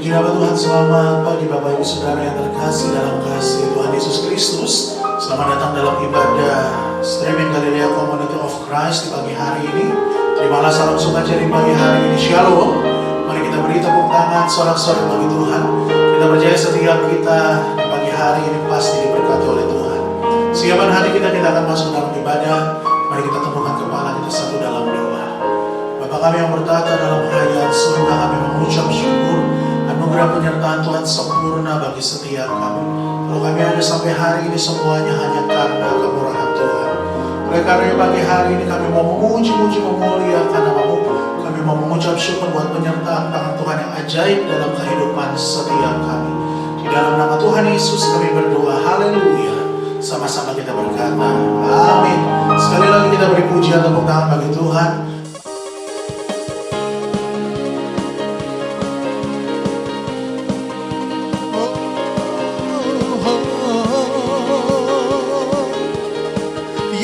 Puji nama Tuhan, selamat pagi Bapak Ibu Saudara yang terkasih dalam kasih Tuhan Yesus Kristus. Selamat datang dalam ibadah streaming Galilea Community of Christ di pagi hari ini. Terimalah salam sukacita di pagi hari ini. Shalom. Mari kita beri tepuk tangan sorak-sorai bagi Tuhan. Kita percaya setiap kita di pagi hari ini pasti diberkati oleh Tuhan. Siapkan hati kita akan masuk dalam ibadah. Mari kita temukan kepala kita satu dalam doa. Bapa kami yang bertata dalam kerajaan surga, kami mengucap syukur anugerah penyertaan Tuhan sempurna bagi setiap kami. Kalau kami ada sampai hari ini semuanya hanya karena kemurahan Tuhan. Oleh karena pagi hari ini kami mau memuji-muji, memuliakan nama-Mu. Kami mau mengucap syukur buat penyertaan tangan Tuhan yang ajaib dalam kehidupan setiap kami. Di dalam nama Tuhan Yesus kami berdoa, haleluya. Sama-sama kita berkata, amin. Sekali lagi kita beri pujian tepuk tangan bagi Tuhan.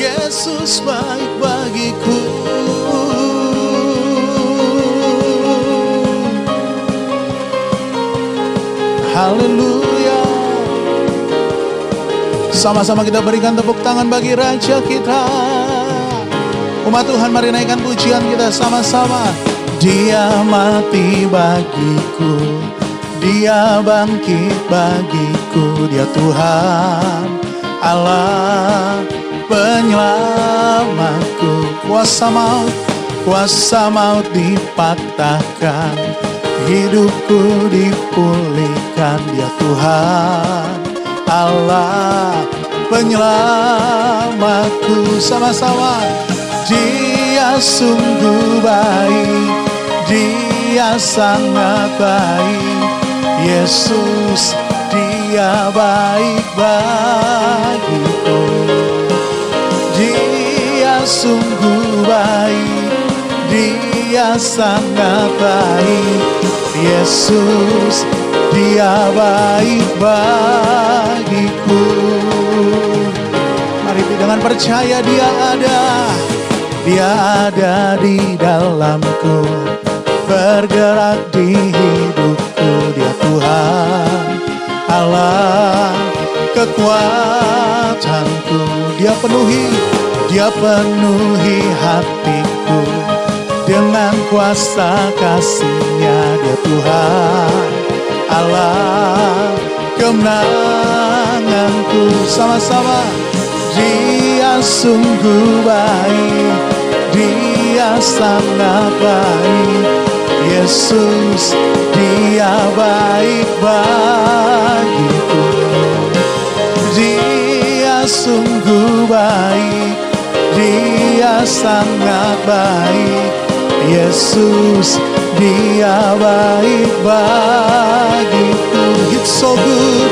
Yesus baik bagiku. Haleluya. Sama-sama kita berikan tepuk tangan bagi Raja kita. Umat Tuhan, mari naikkan pujian kita sama-sama. Dia mati bagiku, Dia bangkit bagiku, Dia Tuhan Allah penyelamatku. Kuasa maut dipatahkan, hidupku dipulihkan. Dia Tuhan Allah penyelamatku. Sama-sama. Dia sungguh baik, Dia sangat baik. Yesus, Dia baik bagiku. Dia sungguh baik, Dia sangat baik. Yesus, Dia baik bagiku. Mari dengan percaya Dia ada di dalamku, bergerak di hidupku. Dia Tuhan Allah kekuatanku. Dia penuhi hatiku dengan kuasa kasih-Nya. Dia Tuhan Allah kemenanganku. Sama-sama. Dia sungguh baik, Dia sangat baik. Yesus, Dia baik bagiku. Dia sungguh baik, Dia sangat baik. Yesus, Dia baik bagiku. It's so good,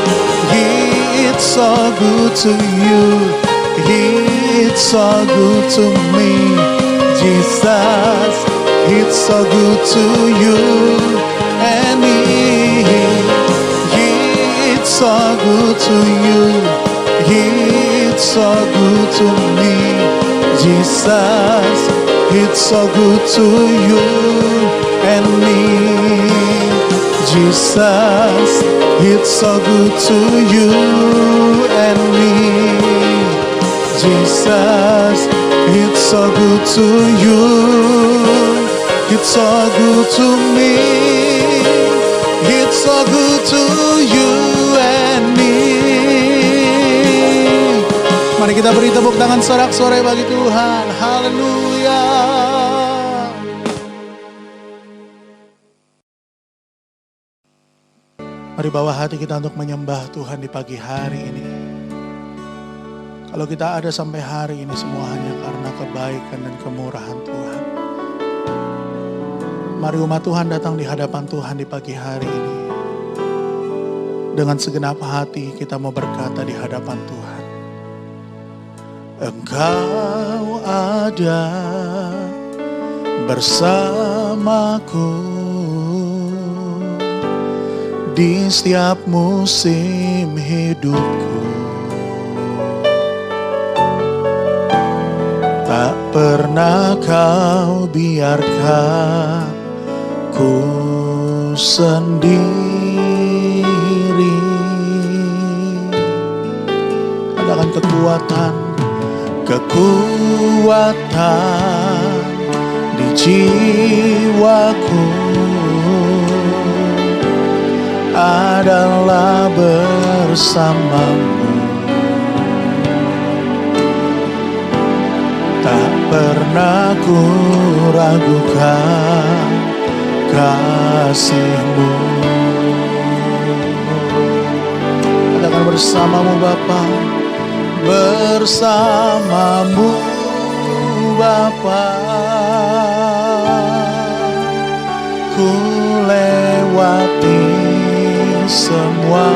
it's so good to you. It's so good to me, Jesus. It's so good to you and me. It's so good to you. It's so good to me, Jesus. It's so good to you and me, Jesus. It's so good to you and me, Jesus. It's so good to you. It's so good to me. It's so good to you and me. Mari kita beri tepuk tangan sorak-sorai bagi Tuhan. Haleluya. Mari bawa hati kita untuk menyembah Tuhan di pagi hari ini. Kalau kita ada sampai hari ini semua hanya karena kebaikan dan kemurahan Tuhan. Mari umat Tuhan datang di hadapan Tuhan di pagi hari ini. Dengan segenap hati kita mau berkata di hadapan Tuhan. Engkau ada bersamaku di setiap musim hidupku. Tak pernah kau biarkan ku sendiri. katakan kekuatan, kekuatan di jiwaku adalah bersamamu. Tak pernah ku ragukan kasih-Mu. Katakan bersamamu Bapa, bersamamu Bapa, ku lewati semua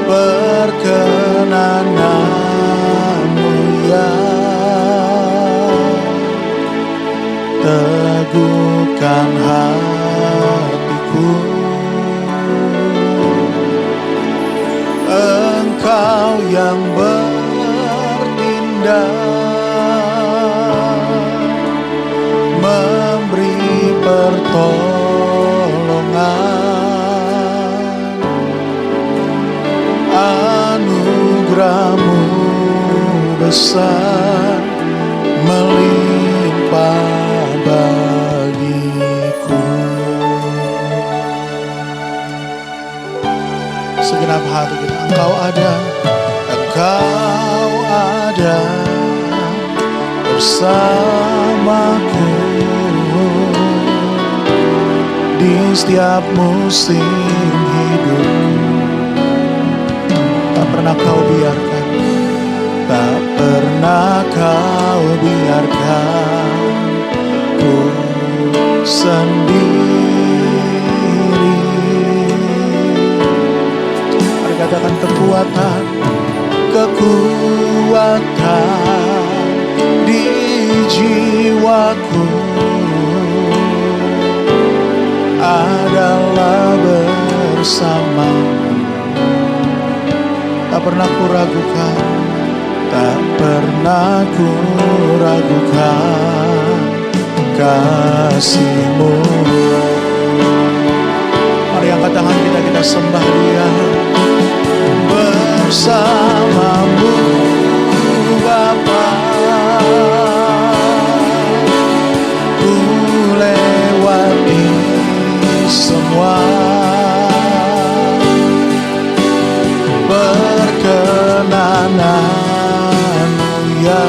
perkenanan-Mu ya. Teguhkan hatiku, Engkau yang bertindak, memberi pertolongan. Anugerah-Mu besar melimpah bagiku. Segenap hati kita, Engkau ada bersamaku di setiap musim hidup. Tak pernah Kau biarkan, tak pernah Kau biarkan ku sendiri. Mari katakan kekuatan, kekuatan di jiwaku adalah bersamamu. Tak pernah ku ragukan, tak pernah ku ragukan kasih-Mu. Mari angkat tangan kita sembah Dia. Bersamamu Bapa, ku lewati semua perkenanan-Mu ya.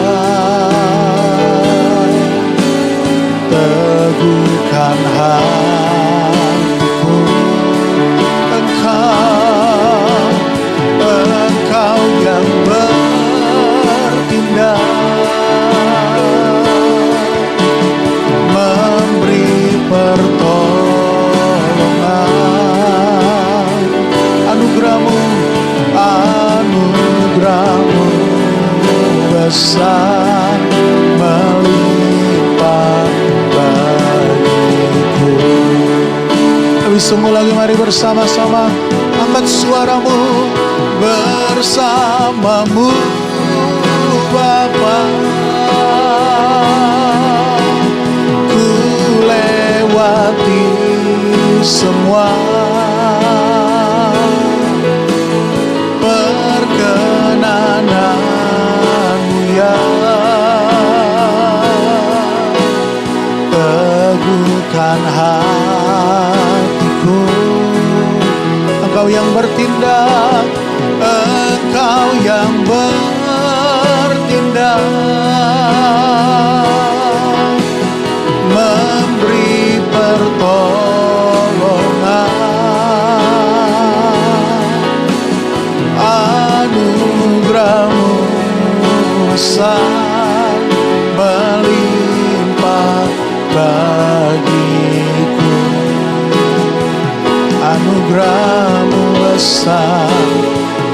Teguhkan hatiku, Engkau yang bertindak, memberi pertolongan. Anugerah-Mu besar melimpah bagiku. Lebih sungguh lagi, mari bersama-sama angkat suaramu. Bersamamu Bapa, ku lewati semua perkenanan-Mu ya. Teguhkan hatiku, Engkau yang bertindak, Engkau yang bertindak, memberi pertolongan. Anugerah-Mu besar melimpah bagiku. Anugerah-Mu besar,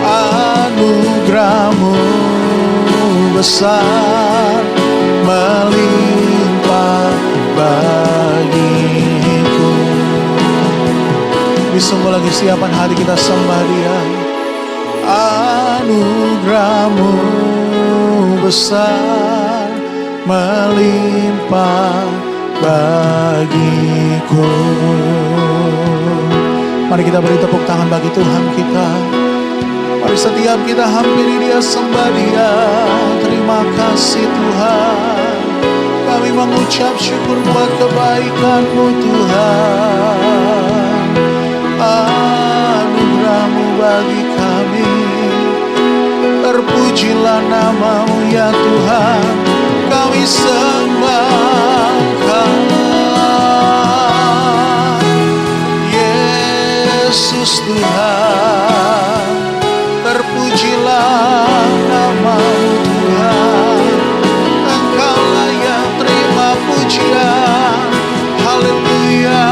anugerah-Mu besar melimpah bagiku. Sungguh lagi siapan hati kita sembah Dia. Anugerah-Mu besar melimpah bagiku. Mari kita beri tepuk tangan bagi Tuhan kita. Mari setiap kita hampiri Dia, sembah Dia. Terima kasih Tuhan. Kami mengucap syukur buat kebaikan-Mu Tuhan. Anugerah-Mu bagi kami. Terpujilah nama-Mu ya Tuhan. Kami sembahkan Yesus Tuhan. Terpujilah nama-Mu Tuhan. Engkaulah yang terima pujian. Haleluya.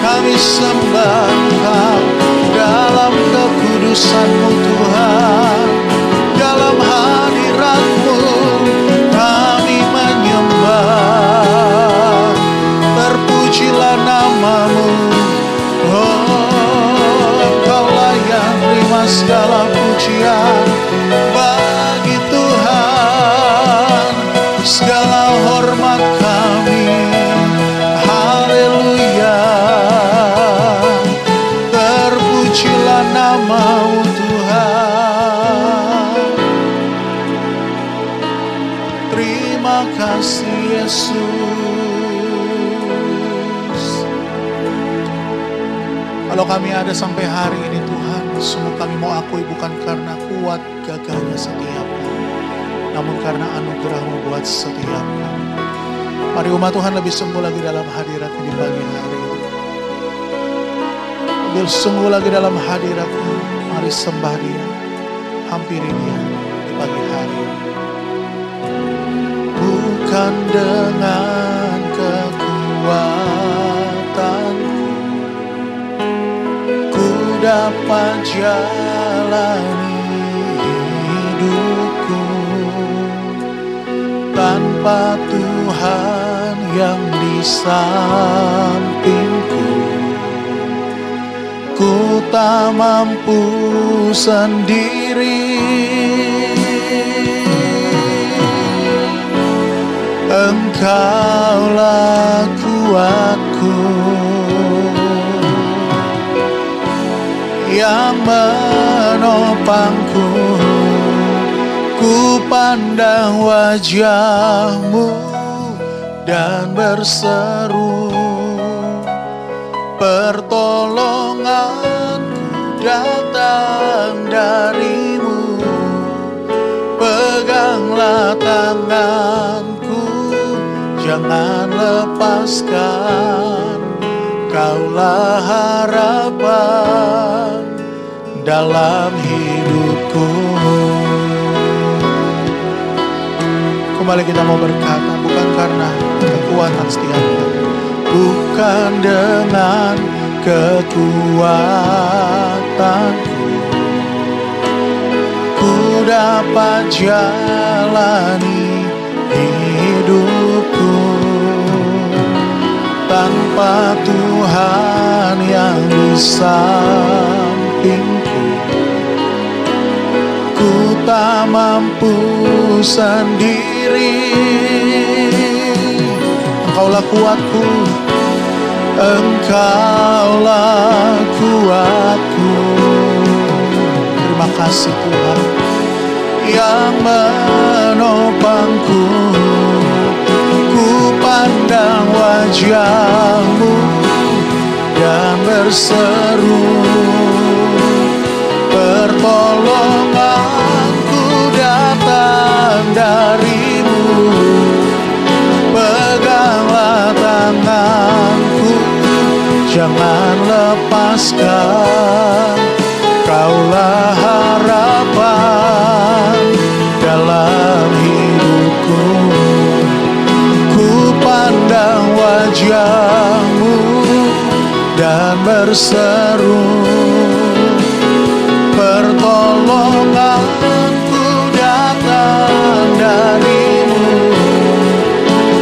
Kami sembah Engkau dalam kekudusan-Mu Tuhan. Dalam hadirat-Mu kami menyembah. Terpujilah nama-Mu. Oh, Engkaulah yang terima segala pujian. Bagi Tuhan segala hormat kami. Haleluya. Terpujilah nama-Mu Tuhan. Terima kasih Yesus. Kalau kami ada sampai hari ini Tuhan, sungguh kami mau akui bukan karena kuat gagahnya setiap kami, namun karena anugerah-Mu buat setiap kami. Mari umat Tuhan lebih sungguh lagi dalam hadirat-Mu di pagi hari ini. Lebih sungguh lagi dalam hadirat-Mu. Mari sembah Dia, hampiri Dia di pagi hari ini. Bukan dengan kekuatanku ku dapat jalani hidupku, tanpa Tuhan yang di sampingku ku tak mampu sendiri. Engkaulah kuatku yang menopangku. Ku pandang wajah-Mu dan berseru, pertolonganku datang dari-Mu. Peganglah tanganku, jangan lepaskan. Kaulah harapan dalam hidupku. Kembali kita mau berkata, bukan karena kekuatan setiap kami, bukan dengan kekuatanku ku dapat jalani hidupku, tanpa Tuhan yang di sampingku ku tak mampu sendiri. Engkaulah kuatku, Engkaulah kuatku. Terima kasih Tuhan yang menopangku. Ku pandang wajah-Mu dan berseru, pertolonganku datang dari-Mu. Peganglah tanganku, jangan lepaskan. Kaulah harapan dalam hidupku. Ku pandang wajah-Mu dan berseru, pertolonganku datang dari-Mu.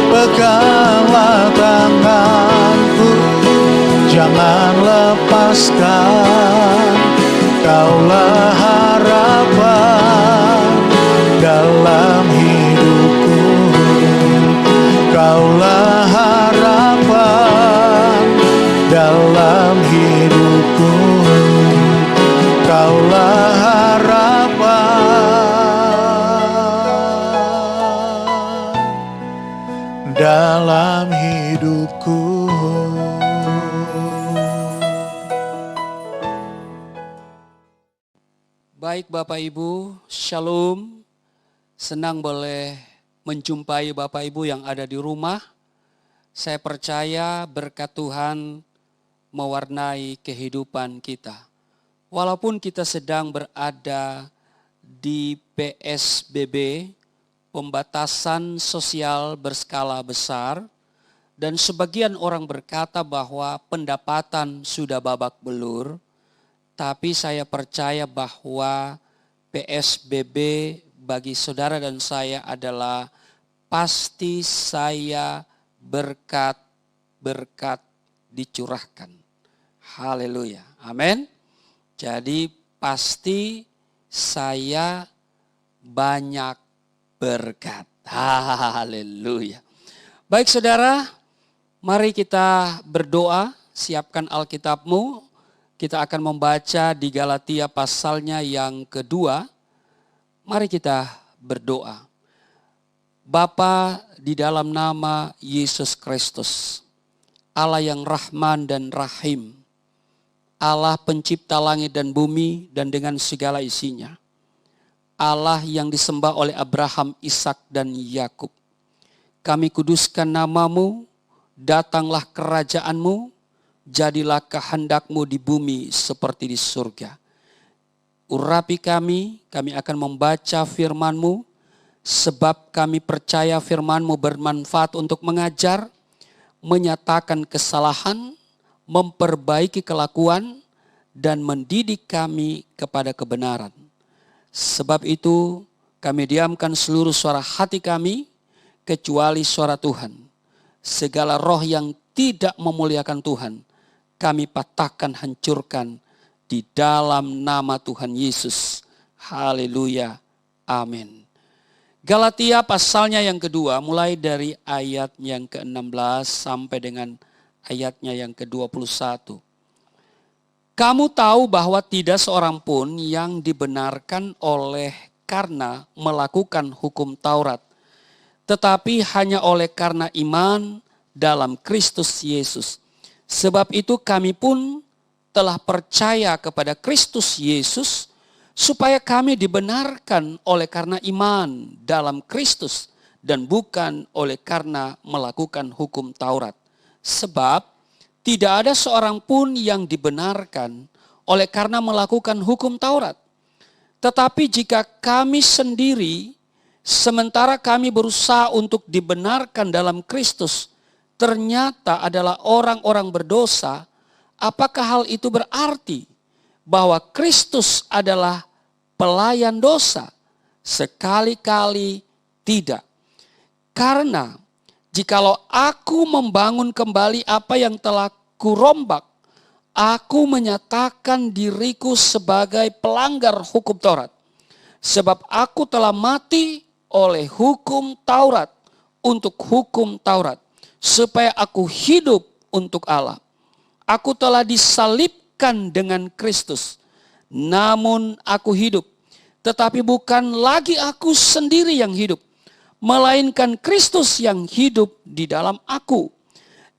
Peganglah tanganku, jangan lepaskan. Kaulah harapan dalam hidupku. Kaulah harapan dalam hidupku. dalam hidupku. Baik Bapak Ibu, Shalom. Senang boleh menjumpai Bapak Ibu yang ada di rumah. Saya percaya berkat Tuhan mewarnai kehidupan kita. Walaupun kita sedang berada di PSBB, pembatasan sosial berskala besar, dan sebagian orang berkata bahwa pendapatan sudah babak belur, tapi saya percaya bahwa PSBB bagi saudara dan saya adalah pasti saya berkat dicurahkan. Haleluya. Amin. Jadi pasti saya banyak berkat. Haleluya. Baik saudara, mari kita berdoa. Siapkan Alkitabmu. Kita akan membaca di Galatia pasalnya yang kedua. Mari kita berdoa. Bapa, di dalam nama Yesus Kristus, Allah yang Rahman dan Rahim, Allah pencipta langit dan bumi dan dengan segala isinya, Allah yang disembah oleh Abraham, Ishak dan Yakub. Kami kuduskan namamu, datanglah kerajaanmu, jadilah kehendakmu di bumi seperti di surga. Urapi kami akan membaca firman-Mu, sebab kami percaya firman-Mu bermanfaat untuk mengajar, menyatakan kesalahan, memperbaiki kelakuan, dan mendidik kami kepada kebenaran. Sebab itu kami diamkan seluruh suara hati kami, kecuali suara Tuhan. Segala roh yang tidak memuliakan Tuhan, kami patahkan, hancurkan di dalam nama Tuhan Yesus. Haleluya. Amin. Galatia pasalnya yang kedua, mulai dari ayat yang ke-16 sampai dengan ayatnya yang ke-21. Kamu tahu bahwa tidak seorang pun yang dibenarkan oleh karena melakukan hukum Taurat, tetapi hanya oleh karena iman dalam Kristus Yesus. Sebab itu kami pun telah percaya kepada Kristus Yesus, supaya kami dibenarkan oleh karena iman dalam Kristus dan bukan oleh karena melakukan hukum Taurat. Sebab tidak ada seorang pun yang dibenarkan oleh karena melakukan hukum Taurat. Tetapi jika kami sendiri, sementara kami berusaha untuk dibenarkan dalam Kristus, ternyata adalah orang-orang berdosa, apakah hal itu berarti bahwa Kristus adalah pelayan dosa? Sekali-kali tidak. Karena jikalau aku membangun kembali apa yang telah kurombak, aku menyatakan diriku sebagai pelanggar hukum Taurat. Sebab aku telah mati oleh hukum Taurat untuk hukum Taurat, supaya aku hidup untuk Allah. Aku telah disalibkan dengan Kristus, namun aku hidup. Tetapi bukan lagi aku sendiri yang hidup, melainkan Kristus yang hidup di dalam aku.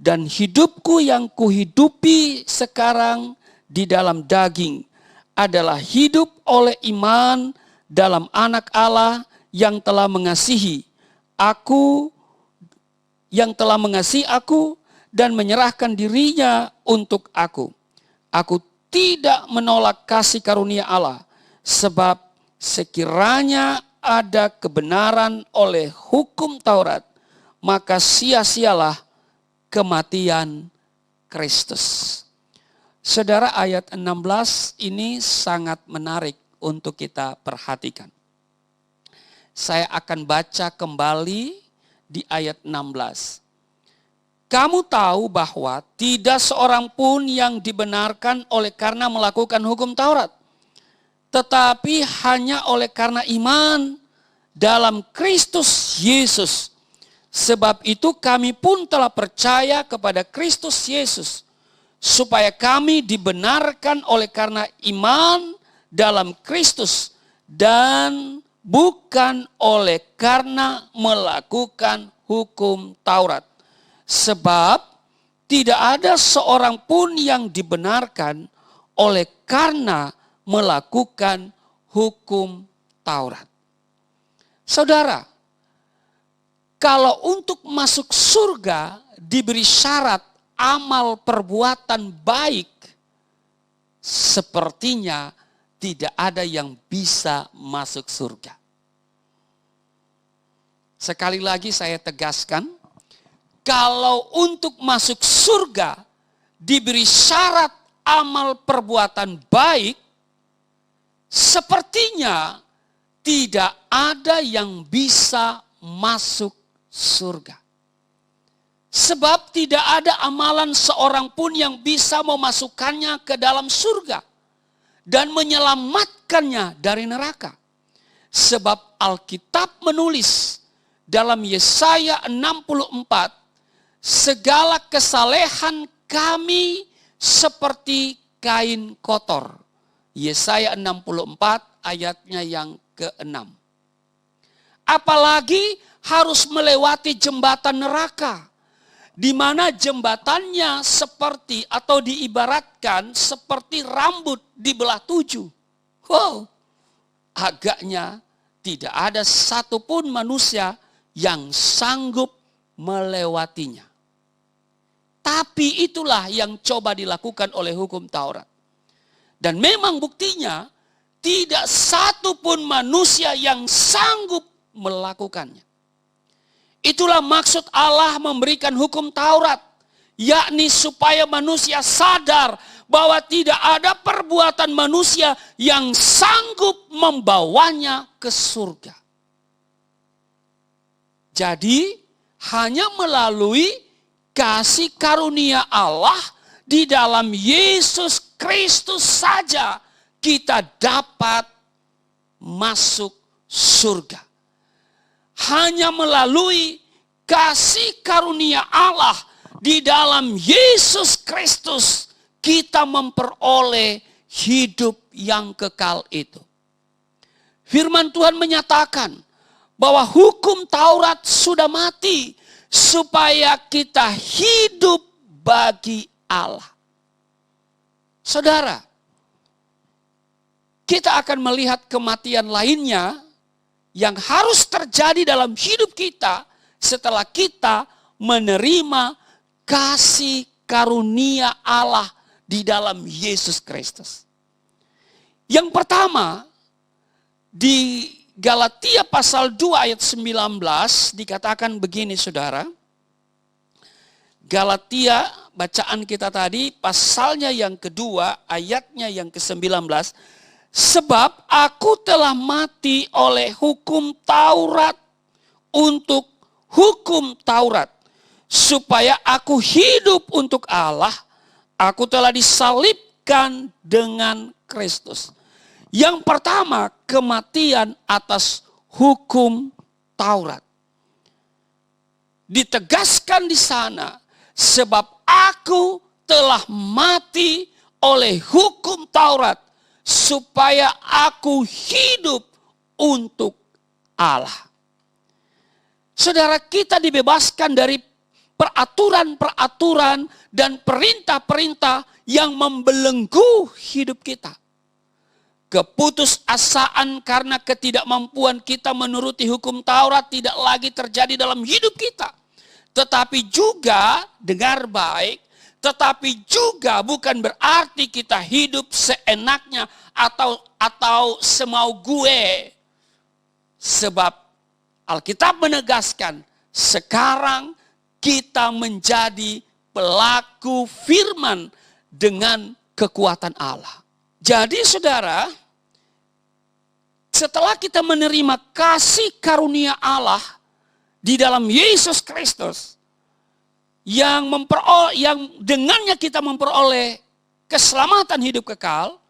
Dan hidupku yang kuhidupi sekarang di dalam daging adalah hidup oleh iman dalam Anak Allah yang telah mengasihi aku, dan menyerahkan dirinya untuk aku. Aku tidak menolak kasih karunia Allah, sebab sekiranya ada kebenaran oleh hukum Taurat, maka sia-sialah kematian Kristus. Saudara, ayat 16 ini sangat menarik untuk kita perhatikan. Saya akan baca kembali di ayat 16. Kamu tahu bahwa tidak seorang pun yang dibenarkan oleh karena melakukan hukum Taurat, tetapi hanya oleh karena iman dalam Kristus Yesus. Sebab itu kami pun telah percaya kepada Kristus Yesus, supaya kami dibenarkan oleh karena iman dalam Kristus dan bukan oleh karena melakukan hukum Taurat. Sebab tidak ada seorang pun yang dibenarkan oleh karena melakukan hukum Taurat. Saudara, kalau untuk masuk surga diberi syarat amal perbuatan baik, sepertinya tidak ada yang bisa masuk surga. Sekali lagi saya tegaskan, kalau untuk masuk surga diberi syarat amal perbuatan baik, sepertinya tidak ada yang bisa masuk surga. Sebab tidak ada amalan seorang pun yang bisa memasukkannya ke dalam surga dan menyelamatkannya dari neraka. Sebab Alkitab menulis dalam Yesaya 64, segala kesalehan kami seperti kain kotor. Yesaya 64 ayatnya yang ke-6. Apalagi harus melewati jembatan neraka, di mana jembatannya seperti atau diibaratkan seperti rambut dibelah 7. Wow, agaknya tidak ada satupun manusia yang sanggup melewatinya. Tapi itulah yang coba dilakukan oleh hukum Taurat. Dan memang buktinya tidak satupun manusia yang sanggup melakukannya. Itulah maksud Allah memberikan hukum Taurat, yakni supaya manusia sadar bahwa tidak ada perbuatan manusia yang sanggup membawanya ke surga. Jadi hanya melalui kasih karunia Allah di dalam Yesus Kristus saja kita dapat masuk surga. Hanya melalui kasih karunia Allah di dalam Yesus Kristus kita memperoleh hidup yang kekal itu. Firman Tuhan menyatakan bahwa hukum Taurat sudah mati supaya kita hidup bagi Allah. Saudara, kita akan melihat kematian lainnya yang harus terjadi dalam hidup kita setelah kita menerima kasih karunia Allah di dalam Yesus Kristus. Yang pertama, di Galatia pasal 2 ayat 19 dikatakan begini saudara. Galatia bacaan kita tadi pasalnya yang kedua ayatnya yang ke-19. Sebab aku telah mati oleh hukum Taurat untuk hukum Taurat, supaya aku hidup untuk Allah. Aku telah disalibkan dengan Kristus. Yang pertama, kematian atas hukum Taurat. Ditegaskan di sana, sebab aku telah mati oleh hukum Taurat, supaya aku hidup untuk Allah. Saudara, kita dibebaskan dari peraturan-peraturan dan perintah-perintah yang membelenggu hidup kita. Keputusasaan karena ketidakmampuan kita menuruti hukum Taurat tidak lagi terjadi dalam hidup kita. Tetapi juga, dengar baik, tetapi juga bukan berarti kita hidup seenaknya atau semau gue. Sebab Alkitab menegaskan, sekarang kita menjadi pelaku firman dengan kekuatan Allah. Jadi saudara, setelah kita menerima kasih karunia Allah di dalam Yesus Kristus, yang dengannya kita memperoleh keselamatan hidup kekal,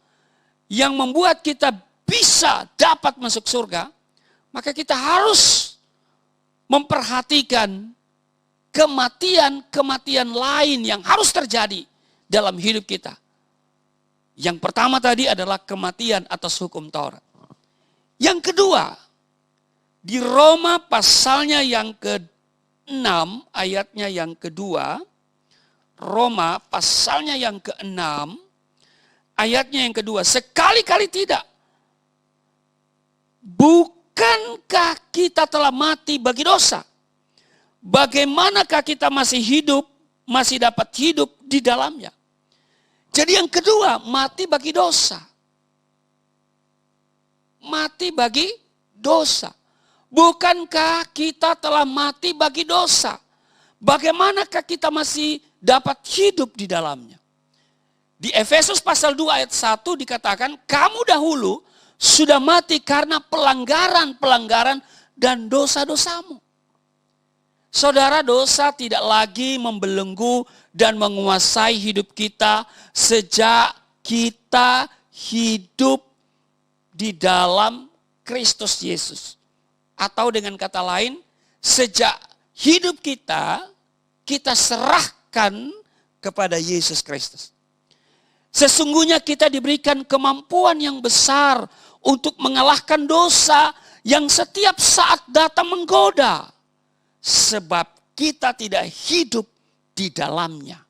yang membuat kita bisa dapat masuk surga, maka kita harus memperhatikan kematian-kematian lain yang harus terjadi dalam hidup kita. Yang pertama tadi adalah kematian atas hukum Taurat. Yang kedua, di Roma pasalnya yang ke-6 6 ayatnya yang kedua, Roma pasalnya yang ke-6, ayatnya yang kedua, sekali-kali tidak. Bukankah kita telah mati bagi dosa? Bagaimanakah kita masih hidup, masih dapat hidup di dalamnya? Jadi yang kedua, mati bagi dosa. Mati bagi dosa. Bukankah kita telah mati bagi dosa? Bagaimanakah kita masih dapat hidup di dalamnya? Di Efesus pasal 2 ayat 1 dikatakan, kamu dahulu sudah mati karena pelanggaran-pelanggaran dan dosa-dosamu. Saudara, dosa tidak lagi membelenggu dan menguasai hidup kita sejak kita hidup di dalam Kristus Yesus. Atau dengan kata lain, sejak hidup kita serahkan kepada Yesus Kristus. Sesungguhnya kita diberikan kemampuan yang besar untuk mengalahkan dosa yang setiap saat datang menggoda. Sebab kita tidak hidup di dalamnya.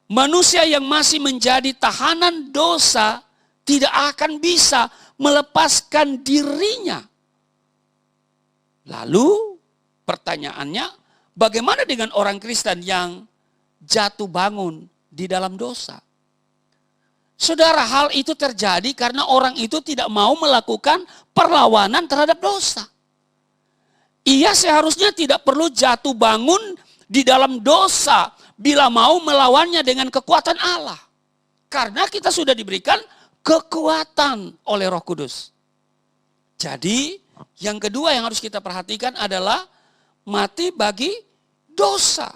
Manusia yang masih menjadi tahanan dosa tidak akan bisa melepaskan dirinya. Lalu pertanyaannya, bagaimana dengan orang Kristen yang jatuh bangun di dalam dosa? Saudara, hal itu terjadi karena orang itu tidak mau melakukan perlawanan terhadap dosa. Ia seharusnya tidak perlu jatuh bangun di dalam dosa bila mau melawannya dengan kekuatan Allah. Karena kita sudah diberikan kekuatan oleh Roh Kudus. Jadi, yang kedua yang harus kita perhatikan adalah mati bagi dosa.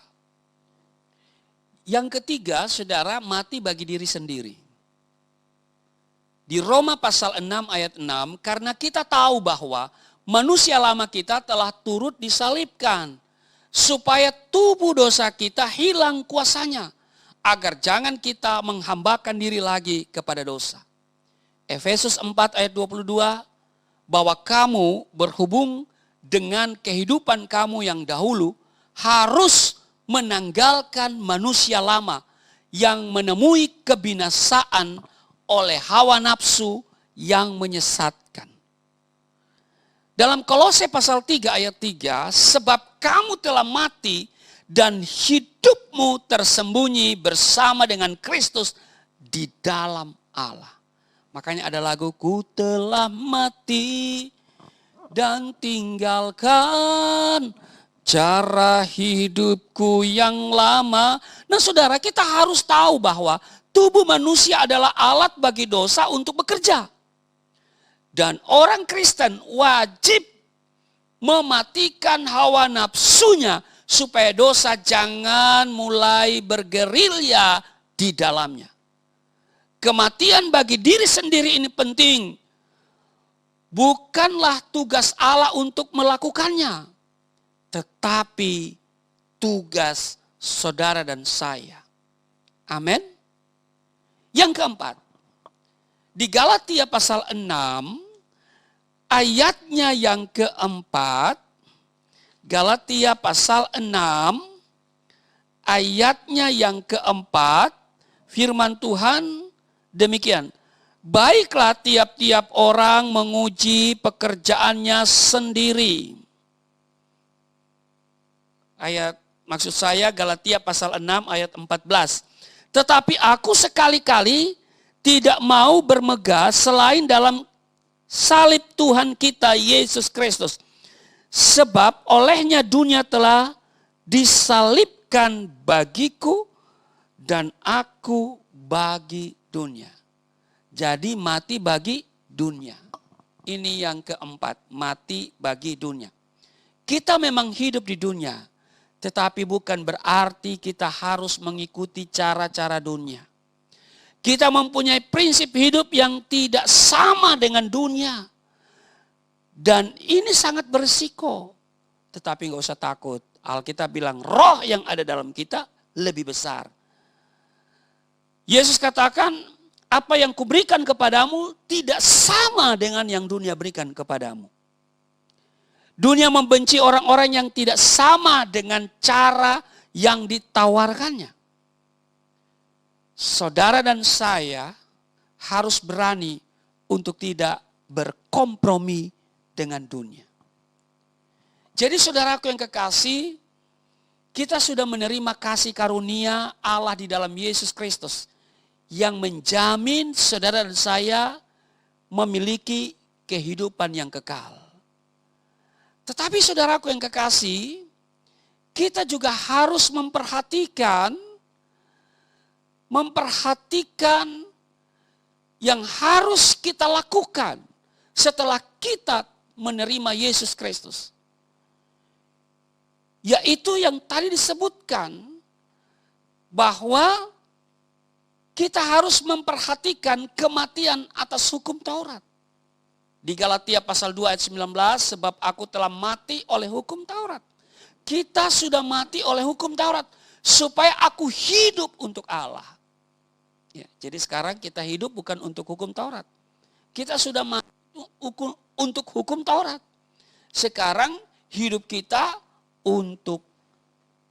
Yang ketiga, saudara, mati bagi diri sendiri. Di Roma pasal 6 ayat 6, karena kita tahu bahwa manusia lama kita telah turut disalibkan, supaya tubuh dosa kita hilang kuasanya, agar jangan kita menghambakan diri lagi kepada dosa. Efesus 4 ayat 22, bahwa kamu berhubung dengan kehidupan kamu yang dahulu, harus menanggalkan manusia lama yang menemui kebinasaan oleh hawa nafsu yang menyesatkan. Dalam Kolose pasal 3 ayat 3, sebab kamu telah mati dan hidupmu tersembunyi bersama dengan Kristus di dalam Allah. Makanya ada lagu, ku telah mati dan tinggalkan cara hidupku yang lama. Nah saudara, kita harus tahu bahwa tubuh manusia adalah alat bagi dosa untuk bekerja. Dan orang Kristen wajib mematikan hawa nafsunya supaya dosa jangan mulai bergerilya di dalamnya. Kematian bagi diri sendiri ini penting. Bukanlah tugas Allah untuk melakukannya, tetapi tugas saudara dan saya. Amin. Yang keempat, di Galatia pasal 6, ayatnya yang keempat, Galatia pasal 6, ayatnya yang keempat, firman Tuhan demikian. Baiklah tiap-tiap orang menguji pekerjaannya sendiri. Maksud saya Galatia pasal 6 ayat 14. Tetapi aku sekali-kali tidak mau bermegah selain dalam salib Tuhan kita Yesus Kristus. Sebab olehnya dunia telah disalibkan bagiku dan aku bagi dunia. Jadi mati bagi dunia. Ini yang keempat, mati bagi dunia. Kita memang hidup di dunia, tetapi bukan berarti kita harus mengikuti cara-cara dunia. Kita mempunyai prinsip hidup yang tidak sama dengan dunia. Dan ini sangat berisiko. Tetapi gak usah takut. Alkitab bilang roh yang ada dalam kita lebih besar. Yesus katakan, apa yang kuberikan kepadamu tidak sama dengan yang dunia berikan kepadamu. Dunia membenci orang-orang yang tidak sama dengan cara yang ditawarkannya. Saudara dan saya harus berani untuk tidak berkompromi dengan dunia. Jadi saudaraku yang kekasih, kita sudah menerima kasih karunia Allah di dalam Yesus Kristus yang menjamin saudara dan saya memiliki kehidupan yang kekal. Tetapi saudaraku yang kekasih, kita juga harus memperhatikan yang harus kita lakukan setelah kita menerima Yesus Kristus. Yaitu yang tadi disebutkan bahwa kita harus memperhatikan kematian atas hukum Taurat. Di Galatia pasal 2 ayat 19, sebab aku telah mati oleh hukum Taurat. Kita sudah mati oleh hukum Taurat supaya aku hidup untuk Allah. Ya, jadi sekarang kita hidup bukan untuk hukum Taurat. Kita sudah mati untuk hukum Taurat. Sekarang hidup kita untuk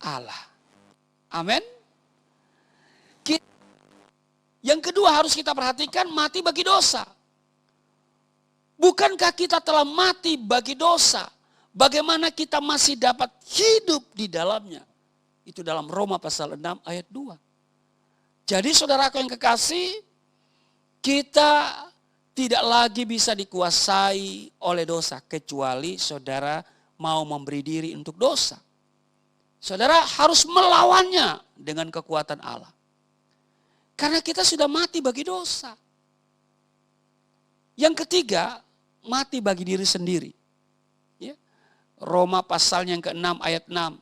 Allah. Amin. Yang kedua harus kita perhatikan, mati bagi dosa. Bukankah kita telah mati bagi dosa? Bagaimana kita masih dapat hidup di dalamnya? Itu dalam Roma pasal 6 ayat 2. Jadi saudaraku yang kekasih, kita tidak lagi bisa dikuasai oleh dosa. Kecuali saudara mau memberi diri untuk dosa. Saudara harus melawannya dengan kekuatan Allah. Karena kita sudah mati bagi dosa. Yang ketiga, mati bagi diri sendiri. Ya. Roma pasal yang ke-6 ayat 6.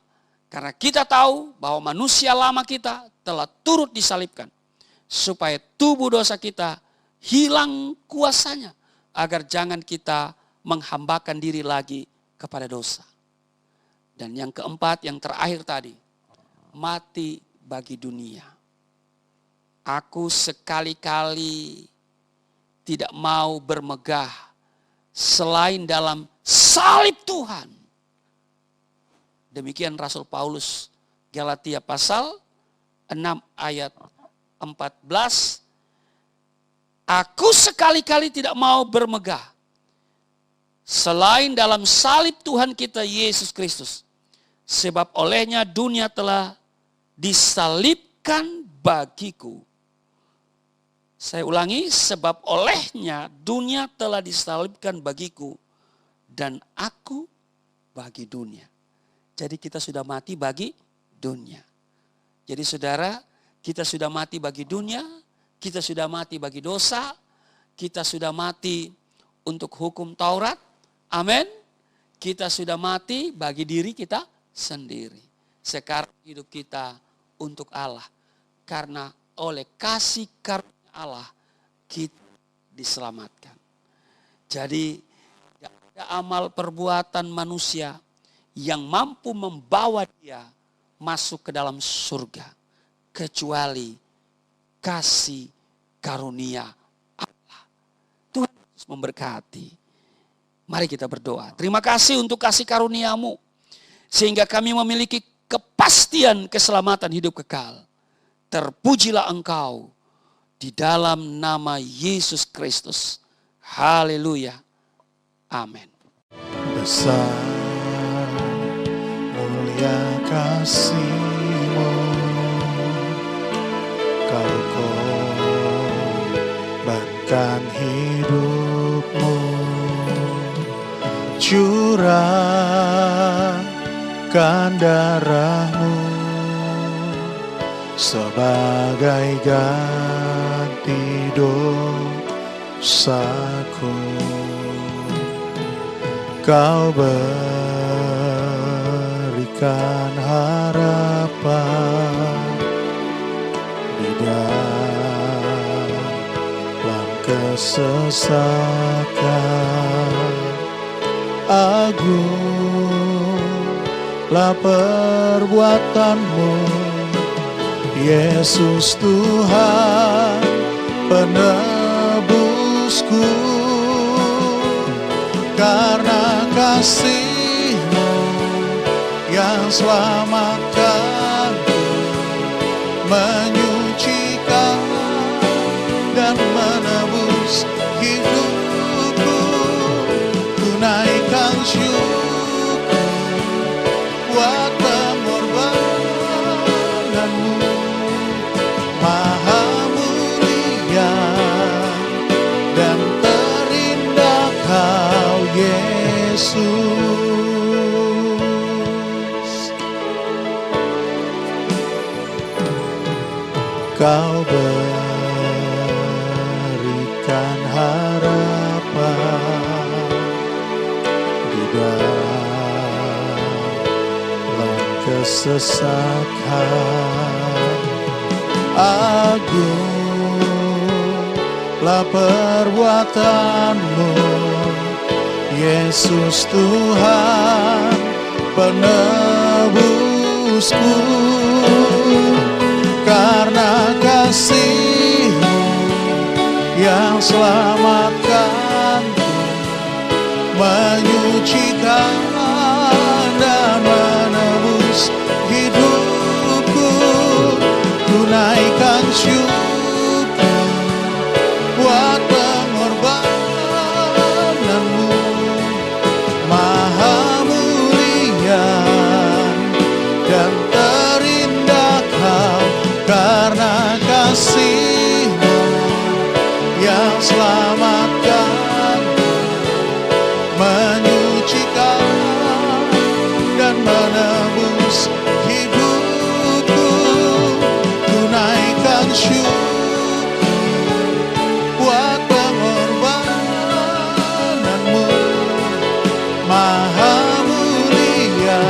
Karena kita tahu bahwa manusia lama kita telah turut disalibkan. Supaya tubuh dosa kita hilang kuasanya. Agar jangan kita menghambakan diri lagi kepada dosa. Dan yang keempat, yang terakhir tadi. Mati bagi dunia. Aku sekali-kali tidak mau bermegah selain dalam salib Tuhan. Demikian Rasul Paulus, Galatia pasal 6 ayat 14. Aku sekali-kali tidak mau bermegah selain dalam salib Tuhan kita Yesus Kristus. Sebab olehnya dunia telah disalibkan bagiku. Saya ulangi, sebab olehnya dunia telah disalibkan bagiku dan aku bagi dunia. Jadi kita sudah mati bagi dunia. Jadi saudara, kita sudah mati bagi dunia, kita sudah mati bagi dosa, kita sudah mati untuk hukum Taurat. Amin. Kita sudah mati bagi diri kita sendiri. Sekarang hidup kita untuk Allah. Karena oleh kasih karunia Allah kita diselamatkan. Jadi tidak ada amal perbuatan manusia yang mampu membawa dia masuk ke dalam surga. Kecuali kasih karunia Allah. Tuhan Yesus memberkati. Mari kita berdoa. Terima kasih untuk kasih karuniamu. Sehingga kami memiliki kepastian keselamatan hidup kekal. Terpujilah Engkau. Di dalam nama Yesus Kristus. Haleluya. Amin. Besar mulia kasih-Mu, Kau korbankan hidup-Mu, curahkan darah-Mu sebagai ganti dosaku. Kau berikan harapan di dalam kesesakan. Agunglah perbuatan-Mu, Yesus Tuhan penebusku. Karena kasih selamatkanku, menyucikan dan menebus hidupku. Tunaikan syukur buat pengorbananmu, Maha mulia dan terindah Kau Yesus. Kau berikan harapan di dalam kesesakan. Agunglah perbuatanmu, Yesus Tuhan penebusku. Karena kasih-Mu yang selamatkanku, menyucikan dan menebus hidupku. Tunaikan syukur buat pengorbananmu, Maha mulia dan terindah Kau. Karena kasih-Mu yang selamatkanku, menyucikan dan menebus hidupku. Tunaikan syukur buat pengorbananmu, Maha mulia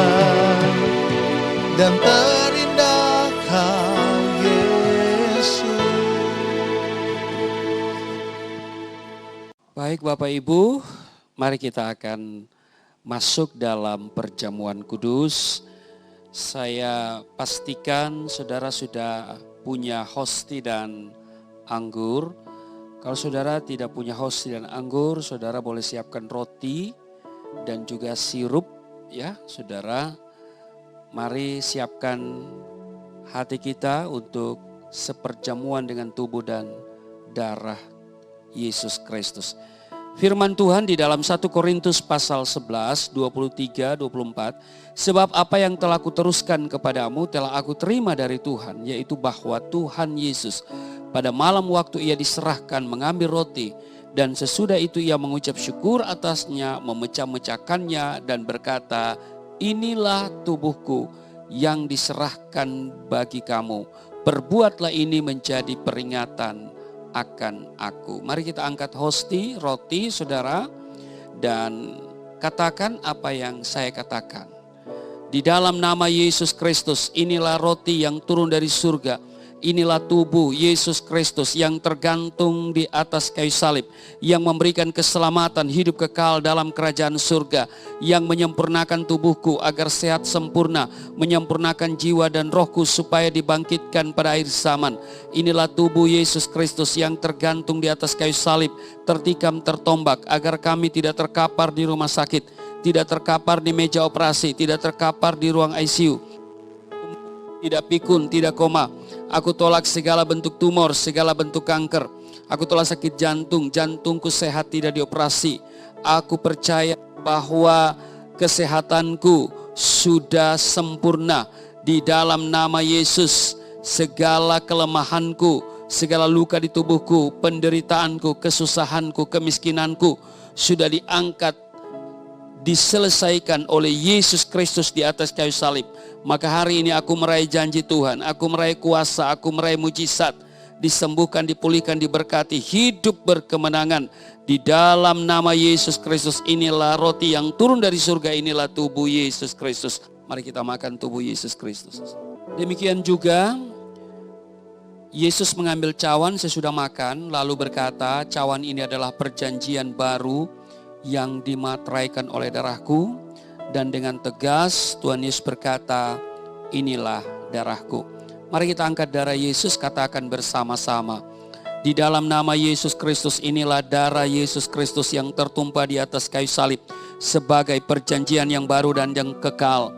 dan terindah Kau Yesus. Baik Bapak Ibu, mari kita akan masuk dalam perjamuan kudus. Saya pastikan saudara sudah punya hosti dan anggur. Kalau saudara tidak punya hosti dan anggur, saudara boleh siapkan roti dan juga sirup ya saudara. Mari siapkan hati kita untuk seperjamuan dengan tubuh dan darah Yesus Kristus. Firman Tuhan di dalam 1 Korintus pasal 11, 23, 24. Sebab apa yang telah kuteruskan kepadamu telah aku terima dari Tuhan, yaitu bahwa Tuhan Yesus pada malam waktu ia diserahkan mengambil roti, dan sesudah itu ia mengucap syukur atasnya, memecah-mecahkannya dan berkata, inilah tubuhku yang diserahkan bagi kamu. Perbuatlah ini menjadi peringatan akan aku. Mari kita angkat hosti, roti saudara, dan katakan apa yang saya katakan. Di dalam nama Yesus Kristus, inilah roti yang turun dari surga. Inilah tubuh Yesus Kristus yang tergantung di atas kayu salib, yang memberikan keselamatan hidup kekal dalam kerajaan surga, yang menyempurnakan tubuhku agar sehat sempurna, menyempurnakan jiwa dan rohku supaya dibangkitkan pada akhir zaman. Inilah tubuh Yesus Kristus yang tergantung di atas kayu salib, tertikam tertombak agar kami tidak terkapar di rumah sakit, tidak terkapar di meja operasi, tidak terkapar di ruang ICU, tidak pikun, tidak koma. Aku tolak segala bentuk tumor, segala bentuk kanker. Aku tolak sakit jantung, jantungku sehat tidak dioperasi. Aku percaya bahwa kesehatanku sudah sempurna di dalam nama Yesus. Segala kelemahanku, segala luka di tubuhku, penderitaanku, kesusahanku, kemiskinanku sudah diangkat, diselesaikan oleh Yesus Kristus di atas kayu salib. Maka hari ini aku meraih janji Tuhan, aku meraih kuasa, aku meraih mujizat, disembuhkan, dipulihkan, diberkati, hidup berkemenangan di dalam nama Yesus Kristus. Inilah roti yang turun dari surga, inilah tubuh Yesus Kristus. Mari kita makan tubuh Yesus Kristus. Demikian juga Yesus mengambil cawan sesudah makan, lalu berkata, cawan ini adalah perjanjian baru yang dimateraikan oleh darahku. Dan dengan tegas Tuhan Yesus berkata, inilah darahku. Mari kita angkat darah Yesus, katakan bersama-sama. Di dalam nama Yesus Kristus, inilah darah Yesus Kristus yang tertumpah di atas kayu salib sebagai perjanjian yang baru dan yang kekal.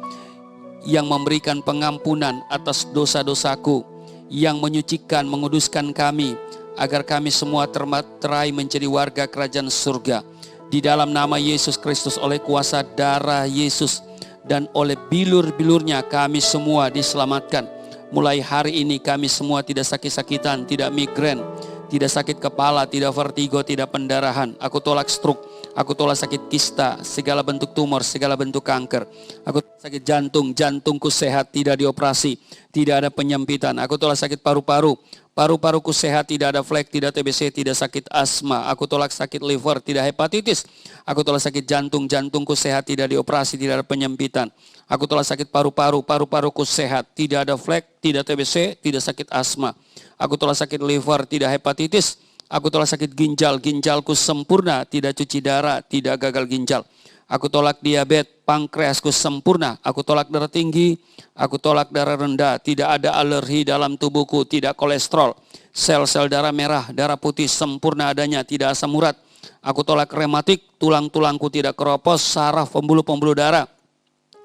yang memberikan pengampunan atas dosa-dosaku, yang menyucikan, menguduskan kami, agar kami semua termaterai menjadi warga kerajaan surga. Di dalam nama Yesus Kristus, oleh kuasa darah Yesus dan oleh bilur-bilurnya kami semua diselamatkan. Mulai hari ini kami semua tidak sakit-sakitan, tidak migrain, tidak sakit kepala, tidak vertigo, tidak pendarahan. Aku tolak stroke, aku tolak sakit kista, segala bentuk tumor, segala bentuk kanker. Aku sakit jantung, jantungku sehat, tidak dioperasi, tidak ada penyempitan. Aku tolak sakit paru-paru, paru-paruku sehat, tidak ada flek, tidak TBC, tidak sakit asma. Aku tolak sakit liver, tidak hepatitis. Aku tolak sakit jantung, jantungku sehat, tidak dioperasi, tidak ada penyempitan. Aku tolak sakit paru-paru, paru-paruku sehat, tidak ada flek, tidak TBC, tidak sakit asma. Aku tolak sakit liver, tidak hepatitis. Aku tolak sakit ginjal, ginjalku sempurna, tidak cuci darah, tidak gagal ginjal. Aku tolak diabetes, pankreasku sempurna. Aku tolak darah tinggi, aku tolak darah rendah, tidak ada alergi dalam tubuhku, tidak kolesterol. Sel-sel darah merah, darah putih sempurna adanya, tidak asam urat. Aku tolak rematik, tulang-tulangku tidak keropos, saraf, pembuluh-pembuluh darah.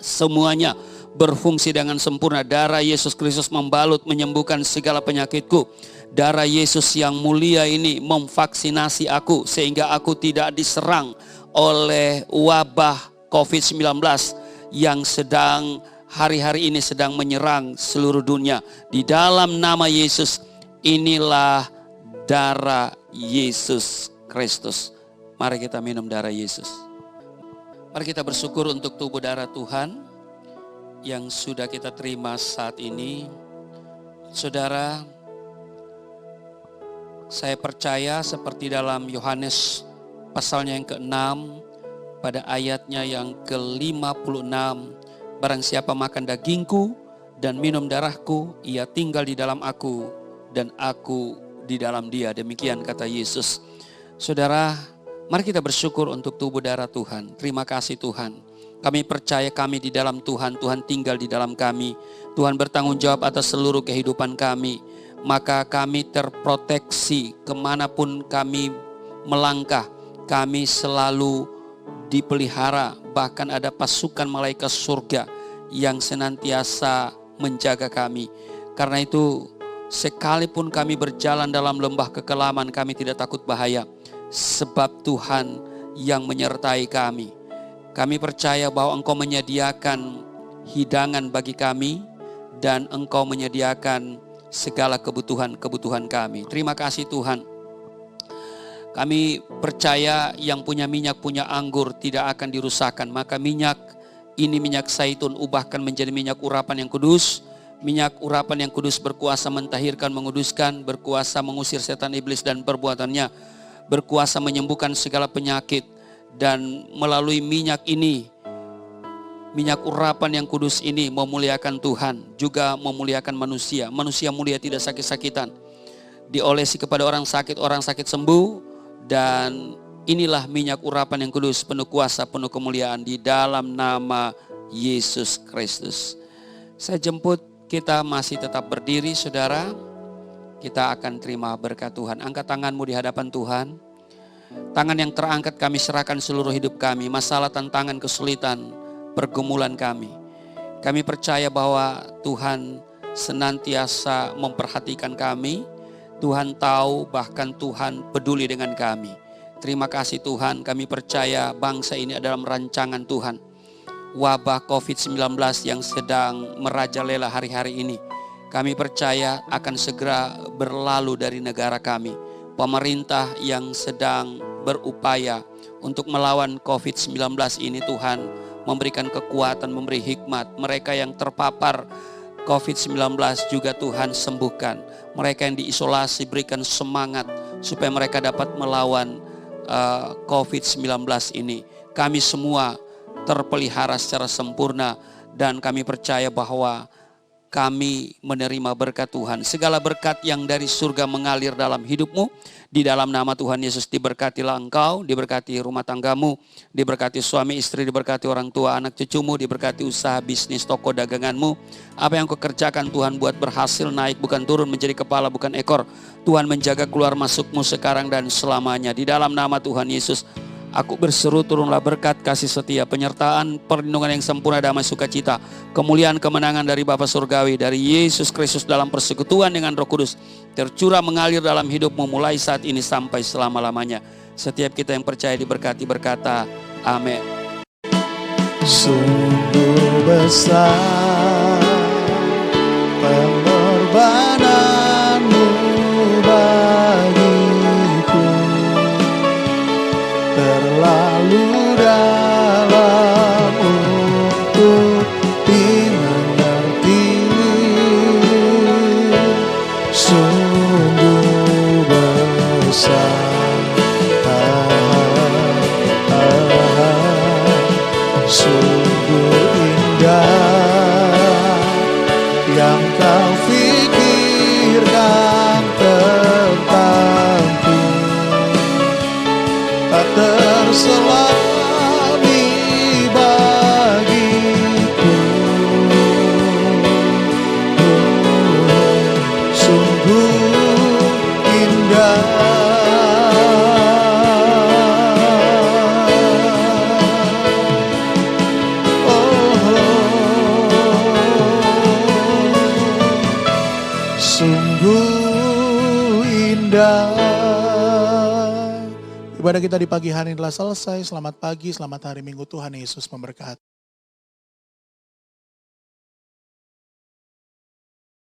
Semuanya berfungsi dengan sempurna. Darah Yesus Kristus membalut, menyembuhkan segala penyakitku. Darah Yesus yang mulia ini memvaksinasi aku sehingga aku tidak diserang oleh wabah COVID-19 yang sedang hari-hari ini sedang menyerang seluruh dunia. Di dalam nama Yesus, inilah darah Yesus Kristus. Mari kita minum darah Yesus. Mari kita bersyukur untuk tubuh darah Tuhan yang sudah kita terima saat ini. Saudara, saya percaya seperti dalam Yohanes pasalnya yang ke-6 pada ayatnya yang ke-56, barang siapa makan dagingku dan minum darahku, ia tinggal di dalam aku dan aku di dalam dia. Demikian kata Yesus. Saudara, mari kita bersyukur untuk tubuh darah Tuhan. Terima kasih Tuhan. Kami percaya kami di dalam Tuhan, Tuhan tinggal di dalam kami. Tuhan bertanggung jawab atas seluruh kehidupan kami. Maka kami terproteksi kemanapun kami melangkah. Kami selalu dipelihara, bahkan ada pasukan malaikat surga yang senantiasa menjaga kami. Karena itu sekalipun kami berjalan dalam lembah kekelaman, kami tidak takut bahaya. Sebab Tuhan yang menyertai kami. Kami percaya bahwa Engkau menyediakan hidangan bagi kami dan Engkau menyediakan segala kebutuhan-kebutuhan kami. Terima kasih Tuhan. Kami percaya yang punya minyak, punya anggur tidak akan dirusakkan. Maka minyak ini, minyak zaitun, ubahkan menjadi minyak urapan yang kudus. Minyak urapan yang kudus berkuasa mentahirkan, menguduskan, berkuasa mengusir setan iblis dan perbuatannya, berkuasa menyembuhkan segala penyakit. Dan melalui minyak ini, minyak urapan yang kudus ini memuliakan Tuhan, juga memuliakan manusia. Manusia mulia tidak sakit-sakitan. Diolesi kepada orang sakit sembuh. Dan inilah minyak urapan yang kudus, penuh kuasa, penuh kemuliaan di dalam nama Yesus Kristus. Saya jemput kita masih tetap berdiri saudara. Kita akan terima berkat Tuhan. Angkat tanganmu di hadapan Tuhan. Tangan yang terangkat kami serahkan seluruh hidup kami. Masalah, tantangan, kesulitan, pergumulan kami. Kami percaya bahwa Tuhan senantiasa memperhatikan kami. Tuhan tahu, bahkan Tuhan peduli dengan kami. Terima kasih Tuhan, kami percaya bangsa ini adalah rancangan Tuhan. Wabah COVID-19 yang sedang merajalela hari-hari ini, kami percaya akan segera berlalu dari negara kami. Pemerintah yang sedang berupaya untuk melawan COVID-19 ini, Tuhan memberikan kekuatan, memberi hikmat. Mereka yang terpapar COVID-19 juga Tuhan sembuhkan. Mereka yang diisolasi berikan semangat supaya mereka dapat melawan COVID-19 ini. Kami semua terpelihara secara sempurna dan kami percaya bahwa kami menerima berkat Tuhan. Segala berkat yang dari surga mengalir dalam hidupmu. Di dalam nama Tuhan Yesus diberkatilah engkau, diberkati rumah tanggamu, diberkati suami istri, diberkati orang tua, anak cucumu, diberkati usaha bisnis, toko daganganmu. Apa yang kau kerjakan Tuhan buat berhasil, naik bukan turun, menjadi kepala bukan ekor. Tuhan menjaga keluar masukmu sekarang dan selamanya. Di dalam nama Tuhan Yesus, Aku berseru, turunlah berkat, kasih setia, penyertaan, perlindungan yang sempurna, damai, sukacita, kemuliaan, kemenangan dari Bapa Surgawi, dari Yesus Kristus dalam persekutuan dengan Roh Kudus, tercurah mengalir dalam hidupmu mulai saat ini sampai selama-lamanya. Setiap kita yang percaya diberkati berkata, amin. Sungguh besar pengorbananmu bagiku, terlalu dalam untuk dimengerti. Sungguh besar, sungguh indah yang kau pikirkan tentangku, tak terselami bagiku. Sungguh indah. Sungguh indah. Ibadah kita di pagi hari ini telah selesai. Selamat pagi, selamat hari Minggu. Tuhan Yesus memberkati.